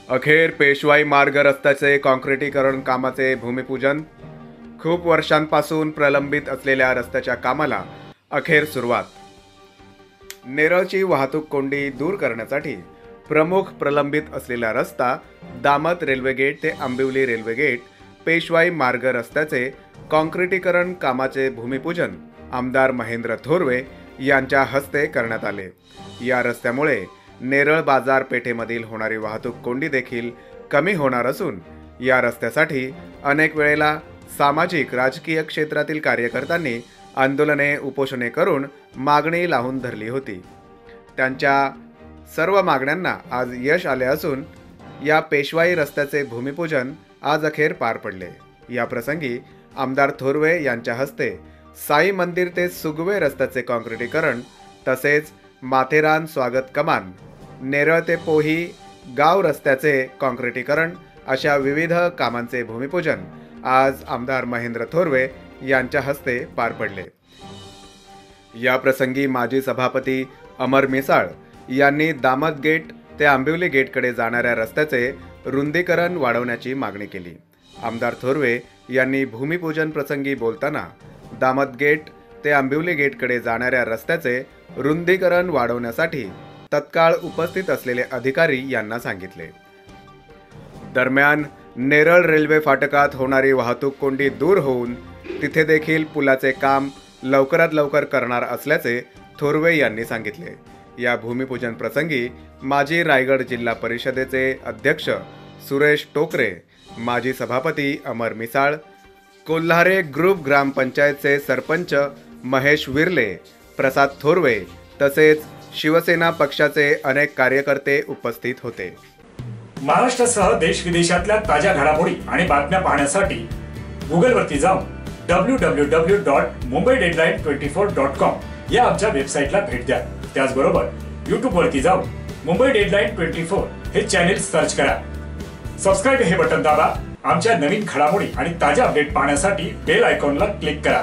अखेर पेशवाई मार्ग रस्त्याचे काँक्रिटीकरण कामाचे भूमिपूजन. खूप वर्षांपासून प्रलंबित असलेल्या रस्त्याच्या कामाला अखेर सुरुवात. नेरळची वाहतूक कोंडी दूर करण्यासाठी प्रमुख प्रलंबित असलेला रस्ता दामत रेल्वे गेट ते आंबिवली रेल्वे गेट पेशवाई मार्ग रस्त्याचे काँक्रिटीकरण कामाचे भूमिपूजन आमदार महेंद्र थोरवे यांच्या हस्ते करण्यात आले. या रस्त्यामुळे नेरळ बाजारपेठेमधील होणारी वाहतूक कोंडी देखील कमी होणार असून या रस्त्यासाठी अनेक वेळेला सामाजिक राजकीय क्षेत्रातील कार्यकर्त्यांनी आंदोलने उपोषणे करून मागणी लावून धरली होती. त्यांच्या सर्व मागण्यांना आज यश आले असून या पेशवाई रस्त्याचे भूमिपूजन आज अखेर पार पडले. या प्रसंगी आमदार थोरवे यांच्या हस्ते साई मंदिर ते सुगवे रस्त्याचे काँक्रिटीकरण तसेच माथेरान स्वागत कमान, नेरळ ते पोही गाव रस्त्याचे काँक्रिटीकरण अशा विविध कामांचे भूमिपूजन आज आमदार महेंद्र थोरवे यांच्या हस्ते पार पडले. या प्रसंगी माजी सभापती अमर मिसाळ यांनी दामत गेट ते आंबिवली गेटकडे जाणाऱ्या रस्त्याचे रुंदीकरण वाढवण्याची मागणी केली. आमदार थोरवे यांनी भूमिपूजन प्रसंगी बोलताना दामत गेट ते आंबिवली गेटकडे जाणाऱ्या रस्त्याचे रुंदीकरण वाढवण्यासाठी तत्काळ उपस्थित असलेले अधिकारी यांना सांगितले. दरम्यान नेरळ रेल्वे फाटकात होणारी वाहतूक कोंडी दूर होऊन तिथे देखील पुलाचे काम लवकरात लवकर करणार असल्याचे थोरवे यांनी सांगितले. या भूमिपूजन प्रसंगी माजी रायगड जिल्हा परिषदेचे अध्यक्ष सुरेश टोकरे, माजी सभापती अमर मिसाळ, कोल्हारे ग्रुप ग्रामपंचायतचे सरपंच महेश विर्ले, प्रसाद थोरवे तसेच शिवसेना पक्षाचे अनेक कार्यकर्ते उपस्थित होते. महाराष्ट्रासह देश विदेशातल्या ताज्या घडामोडी आणि बातम्या पाहण्यासाठी गुगलवरती जाऊन www.mumbaideadline24.com या आमच्या वेबसाईटला भेट द्या. त्याचबरोबर यूट्यूबवरती जाऊन मुंबई डेडलाईन 24 हे चॅनेल सर्च करा. सबस्क्राईब हे बटन दाबा. आमच्या नवीन घडामोडी आणि ताज्या अपडेट पाहण्यासाठी बेल आयकॉनला क्लिक करा.